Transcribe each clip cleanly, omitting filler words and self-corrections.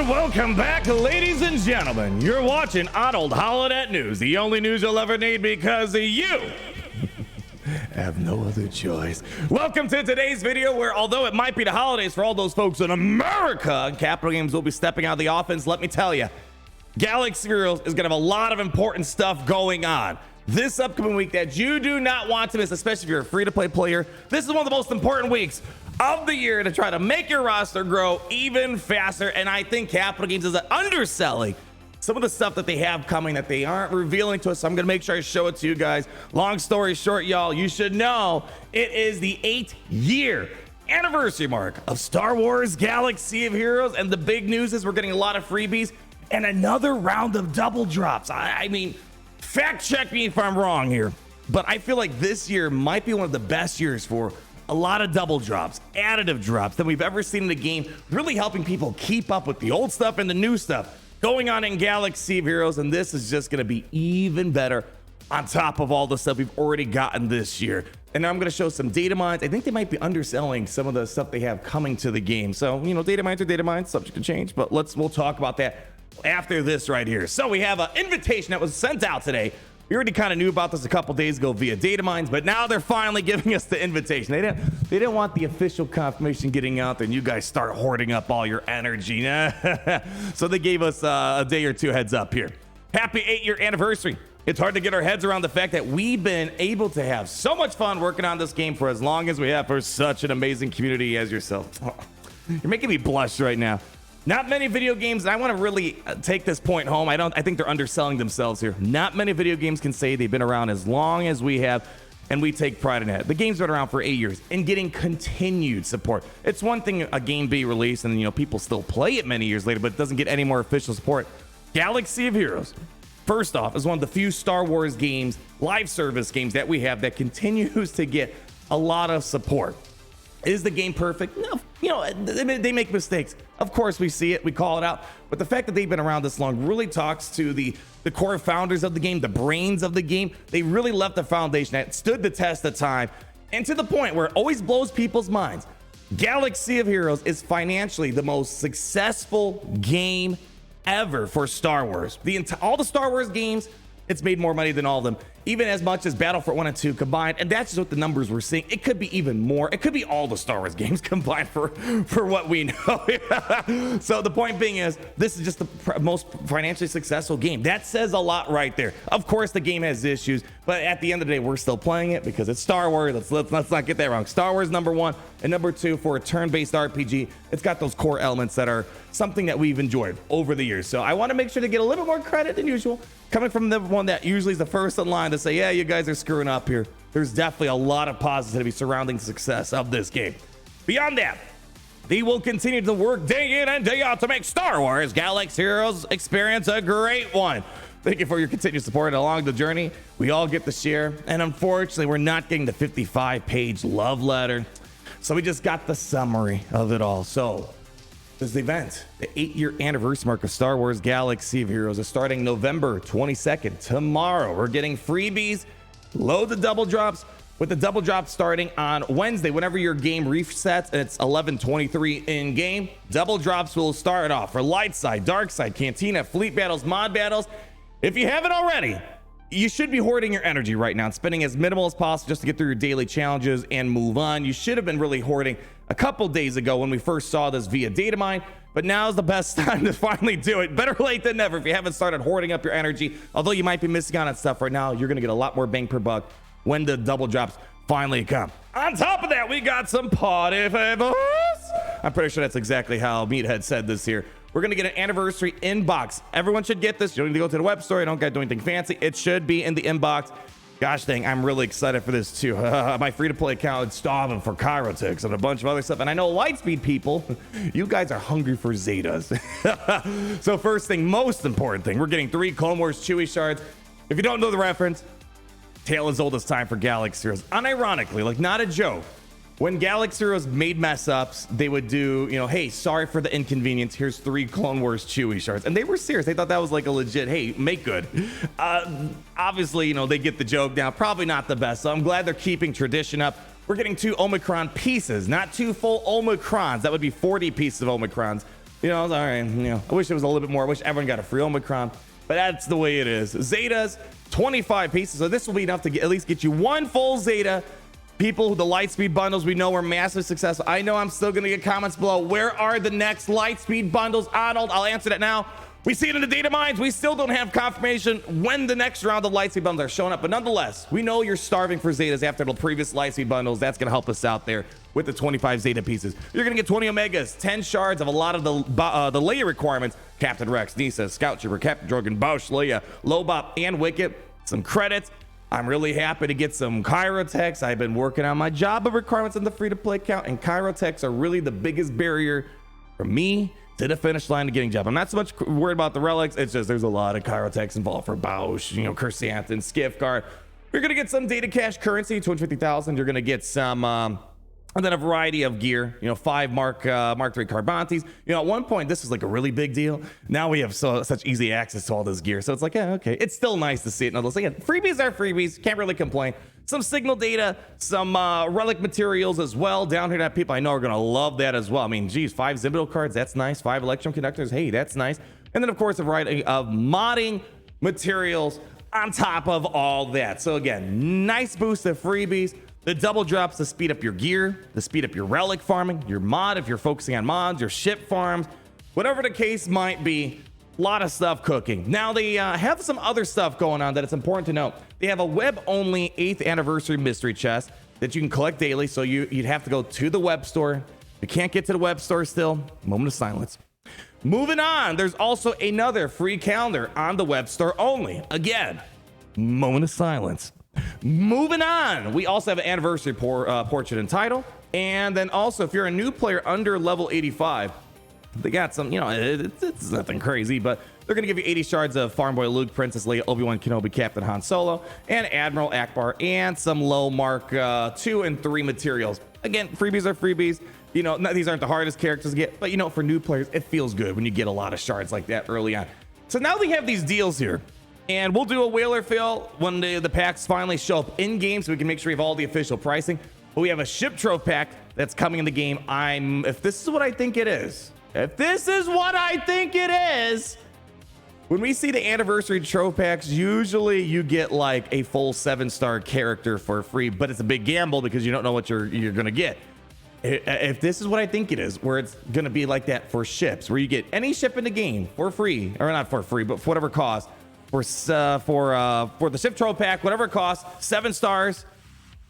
Welcome back, ladies and gentlemen. You're watching Arnold Holonet News, the only news you'll ever need because you have no other choice. Welcome to today's video where, although it might be the holidays for all those folks in America, Capital Games will be stepping out of the offense. Let me tell you, Galaxy Heroes is going to have a lot of important stuff going on this upcoming week that you do not want to miss, especially if you're a free-to-play player. This is one of the most important weeks of the year to try to make your roster grow even faster, and I think Capital Games is underselling some of the stuff that they have coming that they aren't revealing to us. So I'm gonna make sure I show it to you guys. Long story short, y'all, you should know it is the 8-year anniversary mark of Star Wars Galaxy of Heroes, and the big news is we're getting a lot of freebies and another round of double drops. I mean, fact check me if I'm wrong here, but I feel like this year might be one of the best years for a lot of double drops, additive drops than we've ever seen in the game, really helping people keep up with the old stuff and the new stuff going on in Galaxy of Heroes. And this is just going to be even better on top of all the stuff we've already gotten this year. And I'm going to show some data mines. I think they might be underselling some of the stuff they have coming to the game. So, you know, data mines are data mines, subject to change, but we'll talk about that after this right here. So we have an invitation that was sent out today. We already kind of knew about this a couple days ago via data mines, but now they're finally giving us the invitation. They didn't want the official confirmation getting out there and you guys start hoarding up all your energy. So they gave us a day or two heads up here. Happy 8-year anniversary. It's hard to get our heads around the fact that we've been able to have so much fun working on this game for as long as we have for such an amazing community as yourself. You're making me blush right now. Not many video games, and I want to really take this point home. I think they're underselling themselves here. Not many video games can say they've been around as long as we have, and we take pride in that. The game's been around for 8 years and getting continued support. It's one thing a game be released and, you know, people still play it many years later, but it doesn't get any more official support. Galaxy of Heroes, first off, is one of the few Star Wars games, live service games that we have that continues to get a lot of support. Is the game perfect? No, you know, they make mistakes. Of course, we see it, we call it out. But the fact that they've been around this long really talks to the core founders of the game, the brains of the game. They really left the foundation that stood the test of time, and to the point where it always blows people's minds. Galaxy of Heroes is financially the most successful game ever for Star Wars. All the Star Wars games, it's made more money than all of them, even as much as Battlefront 1 and 2 combined. And that's just what the numbers we're seeing. It could be even more. It could be all the Star Wars games combined for what we know. So the point being is, this is just the most financially successful game. That says a lot right there. Of course, the game has issues, but at the end of the day, we're still playing it because it's Star Wars. Let's not get that wrong. Star Wars #1 and #2 for a turn-based RPG. It's got those core elements that are something that we've enjoyed over the years. So I want to make sure to get a little bit more credit than usual, coming from the one that usually is the first in line to say, yeah, you guys are screwing up here. There's definitely a lot of positivity surrounding the success of this game. Beyond that, they will continue to work day in and day out to make Star Wars Galaxy Heroes experience a great one. Thank you for your continued support along the journey. We all get to share, and unfortunately, we're not getting the 55-page love letter. So we just got the summary of it all. So this event, the 8-year anniversary mark of Star Wars Galaxy of Heroes, is starting November 22nd, tomorrow. We're getting freebies, load the double drops, with the double drops starting on Wednesday. Whenever your game resets and it's 11:23 in game, double drops will start off for light side, dark side, cantina, fleet battles, mod battles. If you haven't already, you should be hoarding your energy right now and spending as minimal as possible just to get through your daily challenges and move on. You should have been really hoarding a couple days ago when we first saw this via data mine, but now's the best time to finally do it. Better late than never. If you haven't started hoarding up your energy, although you might be missing out on stuff right now, you're going to get a lot more bang per buck when the double drops finally come. On top of that, we got some party favors. I'm pretty sure that's exactly how Meathead said this here. We're going to get an anniversary inbox. Everyone should get this. You don't need to go to the web store. You don't got to do anything fancy. It should be in the inbox. Gosh dang, I'm really excited for this too. My free-to-play account is starving for Kyrotix and a bunch of other stuff. And I know Lightspeed people, you guys are hungry for Zetas. So first thing, most important thing, we're getting 3 Clone Wars Chewie shards. If you don't know the reference, tale as old as time for Galaxy Heroes. Unironically, like not a joke, when Galaxy Heroes made mess ups, they would do, you know, hey, sorry for the inconvenience. Here's 3 Clone Wars Chewie shards. And they were serious. They thought that was like a legit, hey, make good. Obviously, you know, they get the joke now. Probably not the best. So I'm glad they're keeping tradition up. We're getting 2 Omicron pieces, not 2 full Omicrons. That would be 40 pieces of Omicrons. You know, all right. You know, I wish it was a little bit more. I wish everyone got a free Omicron, but that's the way it is. Zetas, 25 pieces. So this will be enough to at least get you one full Zeta. People, the Lightspeed bundles we know were massive success. I know I'm still going to get comments below. Where are the next Lightspeed bundles, Arnold? I'll answer that now. We see it in the data mines. We still don't have confirmation when the next round of Lightspeed bundles are showing up. But nonetheless, we know you're starving for Zetas after the previous Lightspeed bundles. That's going to help us out there with the 25 Zeta pieces. You're going to get 20 Omegas, 10 shards of a lot of the Leia requirements. Captain Rex, Nisa, Scout Trooper, Captain Drogon, Bosch, Leia, Lobop, and Wicket. Some credits. I'm really happy to get some Chirotechs. I've been working on my job of requirements in the free-to-play account, and Chirotechs are really the biggest barrier for me to the finish line to getting job. I'm not so much worried about the relics. It's just there's a lot of Chirotechs involved for Bausch, you know, Chrysanthemum, Skiffguard. You're gonna get some data cash currency, 250,000. You're gonna get some, and then a variety of gear. You know, 5 Mark III Carbantes. You know, at one point this was like a really big deal. Now we have such easy access to all this gear, so it's like, yeah, okay. It's still nice to see it. Nonetheless, again, freebies are freebies. Can't really complain. Some signal data, some relic materials as well down here that people I know are gonna love that as well. I mean, geez, 5 Zibital cards, that's nice. 5 Electrum Conductors, hey, that's nice. And then of course a variety of modding materials on top of all that. So again, nice boost of freebies. The double drops to speed up your gear, to speed up your relic farming, your mod if you're focusing on mods, your ship farms, whatever the case might be. A lot of stuff cooking. Now they have some other stuff going on that it's important to note. They have a web-only 8th anniversary mystery chest that you can collect daily. So you'd have to go to the web store. You can't get to the web store still. Moment of silence. Moving on, there's also another free calendar on the web store only. Again, moment of silence. Moving on, we also have an anniversary portrait and title. And then also, if you're a new player under level 85, they got some, you know, it's nothing crazy, but they're going to give you 80 shards of Farm Boy Luke, Princess Leia, Obi-Wan Kenobi, Captain Han Solo, and Admiral Akbar, and some low Mark 2 and 3 materials. Again, freebies are freebies. You know, these aren't the hardest characters to get, but you know, for new players, it feels good when you get a lot of shards like that early on. So now we have these deals here. And we'll do a whaler fill when the packs finally show up in game, so we can make sure we have all the official pricing. But we have a ship trove pack that's coming in the game. If this is what I think it is, when we see the anniversary trove packs, usually you get like a full 7-star character for free, but it's a big gamble because you don't know what you're gonna get. If this is what I think it is, where it's gonna be like that for ships, where you get any ship in the game for free, or not for free, but for whatever cost. For the ship troll pack, whatever it costs, 7 stars,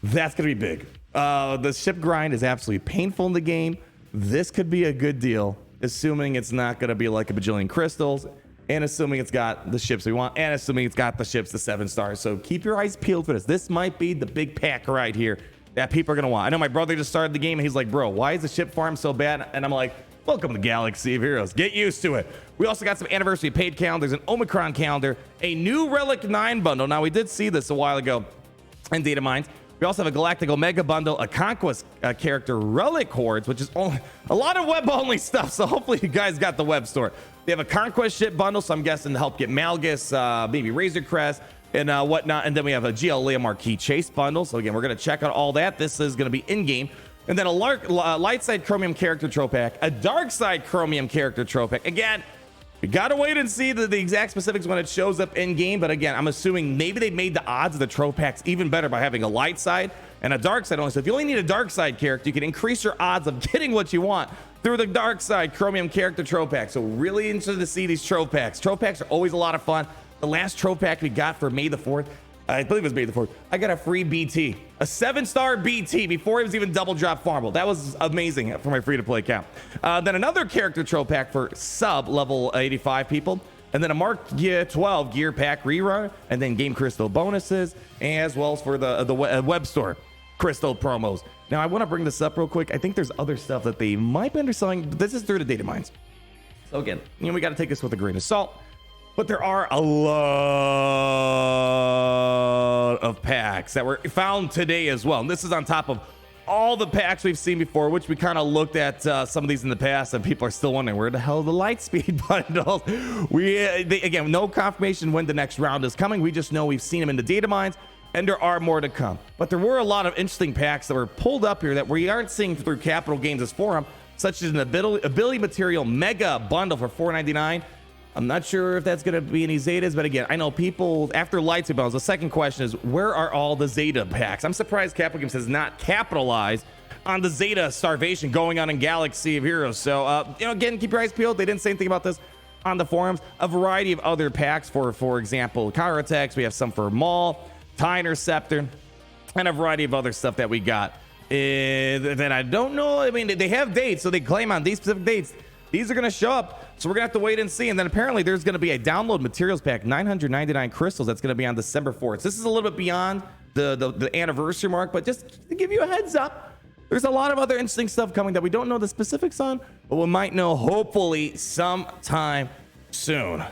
that's gonna be big. The ship grind is absolutely painful in the game. This could be a good deal, assuming it's not gonna be like a bajillion crystals, and assuming it's got the ships we want, and assuming it's got the ships to 7 stars. So keep your eyes peeled for this. This might be the big pack right here that people are gonna want. I know my brother just started the game and he's like, bro, why is the ship farm so bad? And I'm like, welcome to Galaxy of Heroes. Get used to it. We also got some anniversary paid calendars, an Omicron calendar, a new Relic 9 bundle. Now, we did see this a while ago in Data Mines. We also have a Galactic Omega bundle, a Conquest character, Relic Hordes, which is only a lot of web-only stuff. So hopefully you guys got the web store. They have a Conquest ship bundle, so I'm guessing to help get Malgus, maybe Razor Crest, and whatnot. And then we have a GL Leia Marquis Chase bundle. So again, we're going to check out all that. This is going to be in-game. And then a light side chromium character trope pack, a dark side chromium character trope pack. Again, we gotta wait and see the exact specifics when it shows up in game. But again, I'm assuming maybe they made the odds of the trope packs even better by having a light side and a dark side only. So if you only need a dark side character, you can increase your odds of getting what you want through the dark side chromium character trope pack. So really interested to see these trope packs. Trope packs are always a lot of fun. The last trope pack we got for May the 4th, I believe it was May the 4th. I got a free BT, a 7-star BT before it was even double drop farmable. That was amazing for my free to play account. Then another character trope pack for sub level 85 people. And then a Mark 12 gear pack rerun, and then game crystal bonuses, as well as for the web store crystal promos. Now I want to bring this up real quick. I think there's other stuff that they might be underselling. This is through the data mines. So again, you know, we got to take this with a grain of salt. But there are a lot of packs that were found today as well. And this is on top of all the packs we've seen before, which we kind of looked at some of these in the past, and people are still wondering where the hell are the Lightspeed bundles. Again, no confirmation when the next round is coming. We just know we've seen them in the data mines, and there are more to come. But there were a lot of interesting packs that were pulled up here that we aren't seeing through Capital Games' forum. such as an ability material mega bundle for $4.99. I'm not sure if that's going to be any Zetas, but again, I know people after Lightsaber Battles. The second question is, where are all the Zeta packs? I'm surprised Capcom Games has not capitalized on the Zeta starvation going on in Galaxy of Heroes. So, again, keep your eyes peeled. They didn't say anything about this on the forums. A variety of other packs for example, counter attacks. We have some for Maul, TIE Interceptor, and a variety of other stuff that we got. That I don't know. I mean, they have dates, so they claim on these specific dates. These are going to show up, so we're going to have to wait and see. And then apparently there's going to be a download materials pack, 999 crystals. That's going to be on December 4th. So this is a little bit beyond the anniversary mark, but just to give you a heads up, there's a lot of other interesting stuff coming that we don't know the specifics on, but we might know hopefully sometime soon.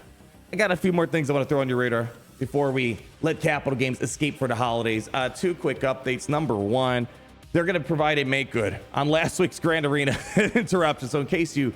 I got a few more things I want to throw on your radar before we let Capital Games escape for the holidays. Two quick updates. Number one, they're going to provide a make good on last week's Grand Arena interruption. So in case you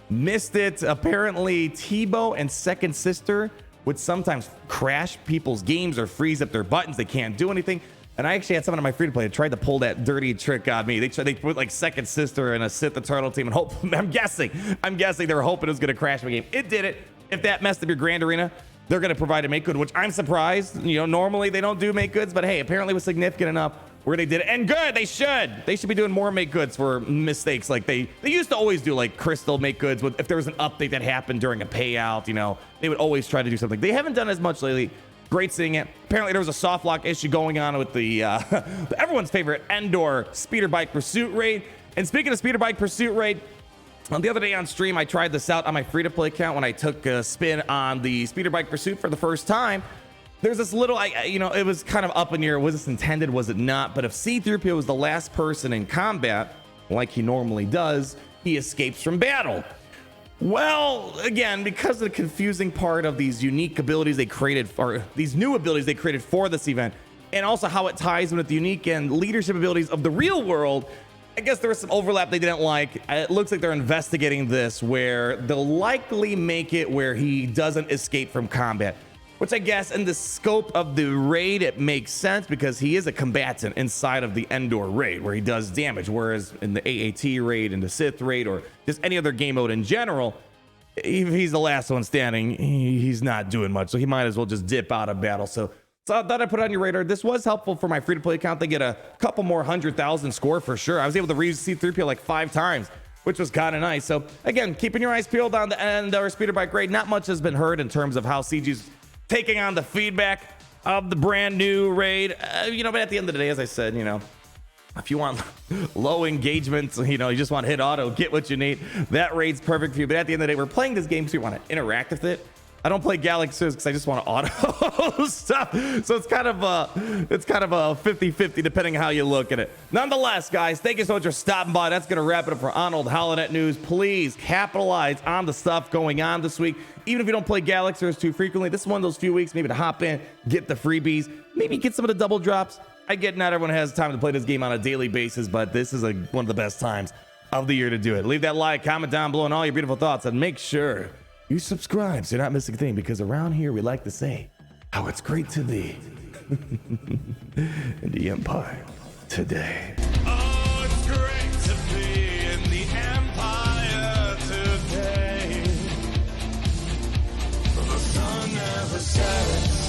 missed it, apparently Tebow and Second Sister would sometimes crash people's games or freeze up their buttons. They can't do anything. And I actually had someone on my free to play that tried to pull that dirty trick on me. They put like Second Sister and a Sith Eternal team and hope. I'm guessing they were hoping it was going to crash my game. It did it. If that messed up your Grand Arena, they're going to provide a make good, which I'm surprised. Normally they don't do make goods, but hey, apparently it was significant enough where they did it. And good, they should be doing more make goods for mistakes. Like they used to always do like crystal make goods with if there was an update that happened during a payout, they would always try to do something. They haven't done as much lately. Great seeing it. Apparently there was a soft lock issue going on with the everyone's favorite Endor Speeder Bike Pursuit raid. And speaking of Speeder Bike Pursuit raid, the other day on stream, I tried this out on my free-to-play account when I took a spin on the Speeder Bike Pursuit for the first time. There's this little, it was kind of up in the air. Was this intended? Was it not? But if C-3PO was the last person in combat, like he normally does, he escapes from battle. Well, again, because of the confusing part of these unique abilities they created, or these new abilities they created for this event, and also how it ties in with the unique and leadership abilities of the real world, I guess there was some overlap they didn't like. It looks like they're investigating this, where they'll likely make it where he doesn't escape from combat. Which I guess in the scope of the raid, it makes sense because he is a combatant inside of the Endor raid where he does damage. Whereas in the AAT raid, in the Sith raid, or just any other game mode in general, if he's the last one standing, he's not doing much. So he might as well just dip out of battle. So I thought I'd put it on your radar. This was helpful for my free-to-play account. They get a couple more 100,000 score for sure. I was able to reuse C-3PO like 5 times, which was kind of nice. So again, keeping your eyes peeled on the Endor Speeder Bike raid. Not much has been heard in terms of how CG's taking on the feedback of the brand new raid. But at the end of the day, as I said, if you want low engagement, you just want to hit auto, get what you need, that raid's perfect for you. But at the end of the day, we're playing this game because we want to interact with it. I don't play Galaxy because I just want to auto stuff. So it's kind of a 50-50 depending how you look at it. Nonetheless, guys, thank you so much for stopping by. That's going to wrap it up for Arnold Holonet News. Please capitalize on the stuff going on this week. Even if you don't play Galaxy too frequently, this is one of those few weeks maybe to hop in, get the freebies, maybe get some of the double drops. I get not everyone has time to play this game on a daily basis, but this is one of the best times of the year to do it. Leave that like, comment down below, and all your beautiful thoughts, and make sure you subscribe so you're not missing a thing, because around here we like to say how it's great to be in the Empire today. Oh, it's great to be in the Empire today. The sun never sets.